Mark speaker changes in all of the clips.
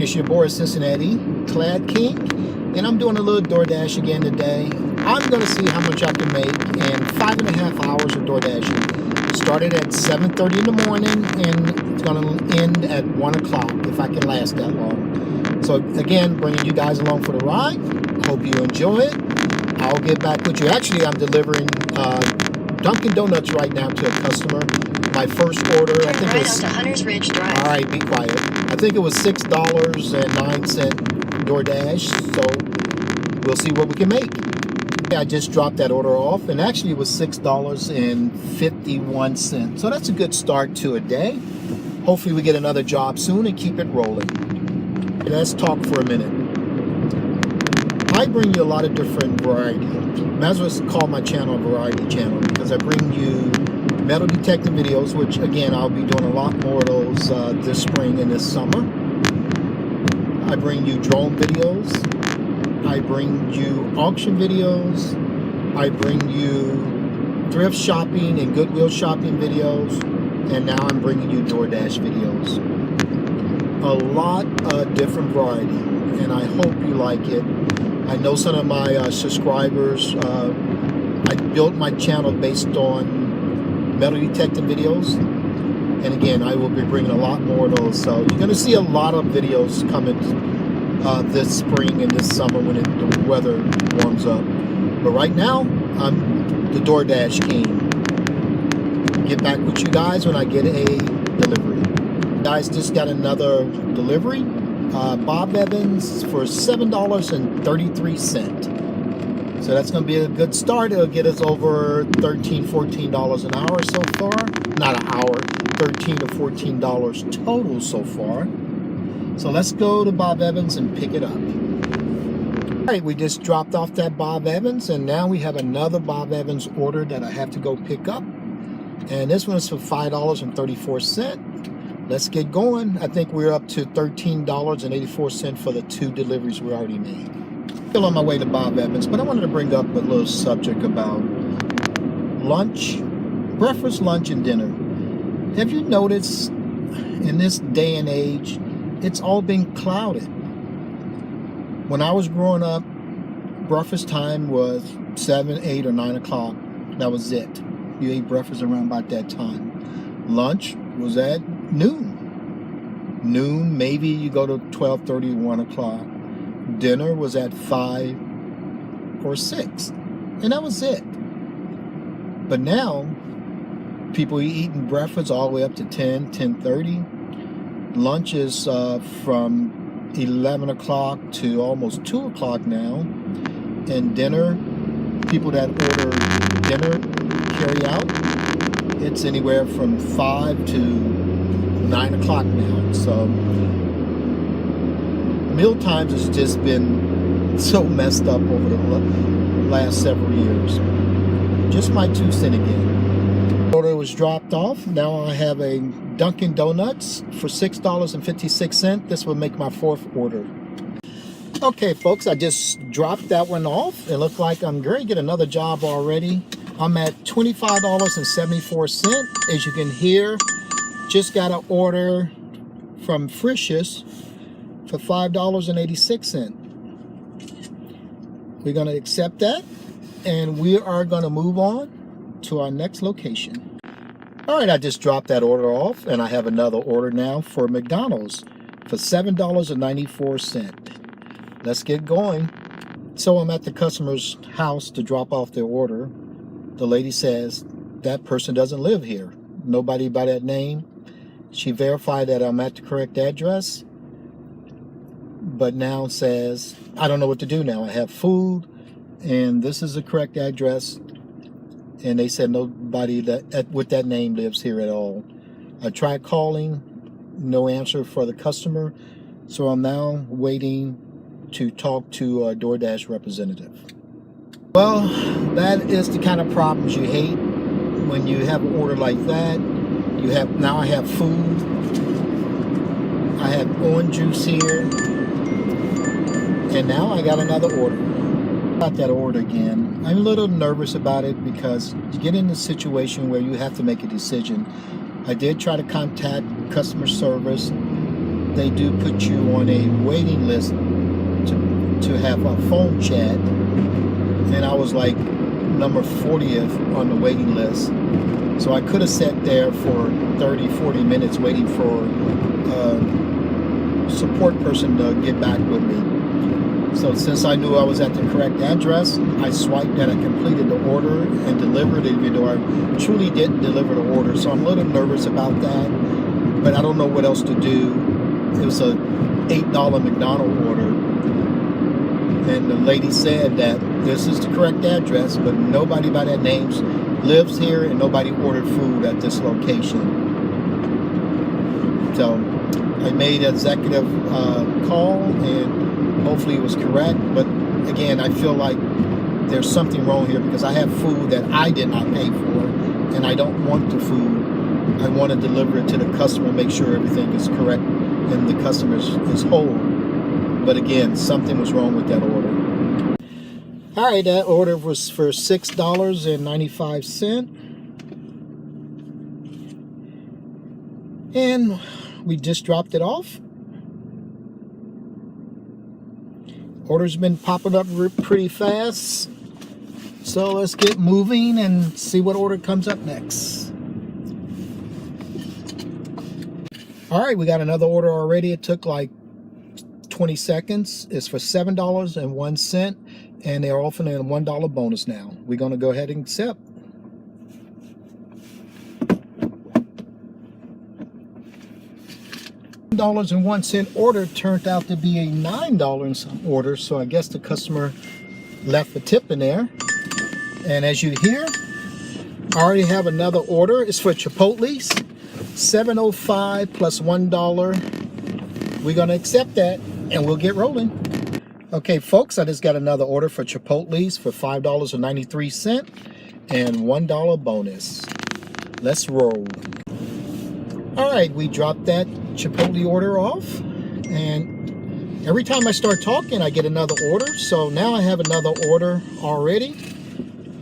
Speaker 1: It's your boy Cincinnati, Clad King, and I'm doing a little DoorDash again today. I'm going to see how much I can make in 5.5 hours of DoorDashing. Started at 7:30 in the morning, and it's going to end at 1 o'clock if I can last that long. So again, bringing you guys along for the ride. Hope you enjoy it. I'll get back with you. Actually, I'm delivering Dunkin' Donuts right now to a customer. My first order, I think it was...
Speaker 2: Hunters Ridge Drive.
Speaker 1: All right, be quiet. I think it was $6.09 DoorDash, so we'll see what we can make. I just dropped that order off, and actually it was $6.51. So that's a good start to a day. Hopefully we get another job soon and keep it rolling. Let's talk for a minute. I bring you a lot of different variety. Might as well call my channel a variety channel, because I bring you metal detecting videos, which again I'll be doing a lot more of those this spring and this summer. I bring you drone videos, I bring you auction videos, I bring you thrift shopping and Goodwill shopping videos, and now I'm bringing you DoorDash videos. A lot of different variety, and I hope you like it. I know some of my subscribers, I built my channel based on metal detecting videos, and again I will be bringing a lot more of those, so you're going to see a lot of videos coming this spring and this summer when the weather warms up. But right now I'm the DoorDash king. Get back with you guys when I get a delivery. Guys, just got another delivery, Bob Evans for $7.33. So that's going to be a good start. It'll get us over $13, $14 an hour so far. Not an hour, $13 to $14 total so far. So let's go to Bob Evans and pick it up. All right, we just dropped off that Bob Evans, and now we have another Bob Evans order that I have to go pick up. And this one is for $5.34. Let's get going. I think we're up to $13.84 for the 2 deliveries we already made. Still on my way to Bob Evans, but I wanted to bring up a little subject about lunch, breakfast, lunch, and dinner. Have you noticed in this day and age, it's all been clouded? When I was growing up, breakfast time was 7, 8, or 9 o'clock. That was it. You ate breakfast around about that time. Lunch was at noon. Noon, maybe you go to 12:30, 1 o'clock. Dinner was at 5 or 6, and that was it. But now people are eating breakfast all the way up to 10, 10:30. Lunch is from 11 o'clock to almost 2 o'clock now, and dinner, people that order dinner carry out, it's anywhere from 5 to 9 o'clock now. So meal times has just been so messed up over the last several years. Just my 2 cents again. Order was dropped off. Now I have a Dunkin' Donuts for $6.56. This will make my 4th order. Okay, folks, I just dropped that one off. It looks like I'm going to get another job already. I'm at $25.74. As you can hear, just got an order from Frisch's for $5.86. We're going to accept that, and we are going to move on to our next location. All right, I just dropped that order off, and I have another order now for McDonald's for $7.94. Let's get going. So I'm at the customer's house to drop off their order. The lady says that person doesn't live here. Nobody by that name. She verified that I'm at the correct address, but now says, I don't know what to do now. I have food, and this is the correct address, and they said nobody with that name lives here at all. I tried calling, no answer for the customer, so I'm now waiting to talk to a DoorDash representative. Well, that is the kind of problems you hate when you have an order like that. Now I have food, I have orange juice here, and now I got another order. Got that order again. I'm a little nervous about it because you get in a situation where you have to make a decision. I did try to contact customer service. they do put you on a waiting list to have a phone chat, and I was like number 40th on the waiting list. So I could have sat there for 30-40 minutes waiting for a support person to get back with me. So since I knew I was at the correct address, I swiped that I completed the order and delivered it, even though I truly didn't deliver the order. So I'm a little nervous about that, but I don't know what else to do. It was a $8 McDonald order, and the lady said that this is the correct address, but nobody by that name lives here and nobody ordered food at this location. So I made an executive call, and hopefully it was correct. But again, I feel like there's something wrong here, because I have food that I did not pay for, and I don't want the food. I want to deliver it to the customer, make sure everything is correct and the customer is whole. But again, something was wrong with that order. All right, that order was for $6.95. And we just dropped it off. Order's been popping up pretty fast. So let's get moving and see what order comes up next. All right, we got another order already. It took like 20 seconds. It's for $7.01, and they're offering a $1 bonus now. We're going to go ahead and accept. $1.01 order turned out to be a $9 and some order, so I guess the customer left a tip in there. And as you hear, I already have another order. It's for Chipotle's, $7.05 plus $1. We're going to accept that, and we'll get rolling. Okay, folks, I just got another order for Chipotle's for $5.93 and $1 bonus. Let's roll. All right, we dropped that Chipotle order off, and every time I start talking, I get another order. So now I have another order already,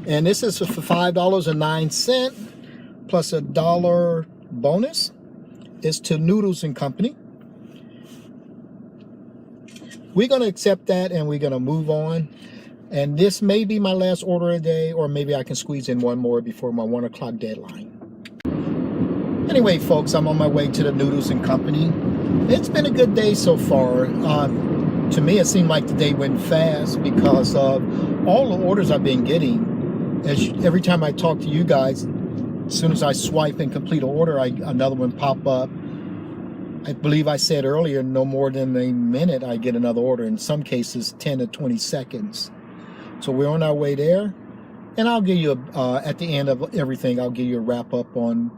Speaker 1: and this is for $5.09 plus $1 bonus. It's to Noodles and Company. We're going to accept that, and we're going to move on. And this may be my last order of the day, or maybe I can squeeze in one more before my 1 o'clock deadline. Anyway, folks, I'm on my way to the Noodles and Company. It's been a good day so far. To me, it seemed like the day went fast because of all the orders I've been getting. Every time I talk to you guys, as soon as I swipe and complete an order, another one pop up. I believe I said earlier, no more than a minute, I get another order. In some cases, 10 to 20 seconds. So we're on our way there. And I'll give you, at the end of everything, I'll give you a wrap up on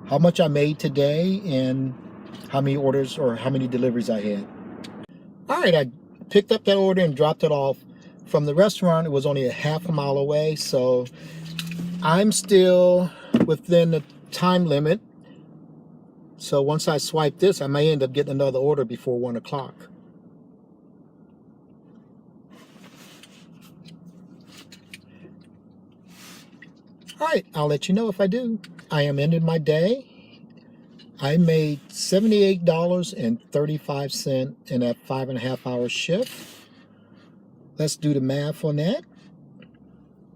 Speaker 1: how much I made today and how many orders or how many deliveries I had. All right, I picked up that order and dropped it off. From the restaurant, it was only a half a mile away. So I'm still within the time limit. So once I swipe this, I may end up getting another order before 1 o'clock. All right, I'll let you know if I do. I am ending my day. I made $78.35 in that 5.5-hour shift. Let's do the math on that.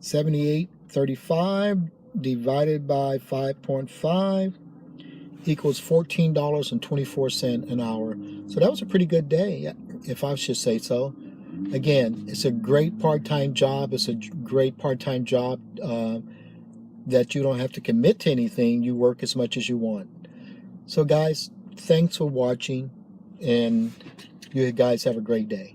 Speaker 1: 78.35 divided by 5.5 equals $14.24 an hour. So that was a pretty good day, if I should say so. Again, it's a great part-time job. It's a great part-time job that you don't have to commit to anything. You work as much as you want. So guys, thanks for watching, and you guys have a great day.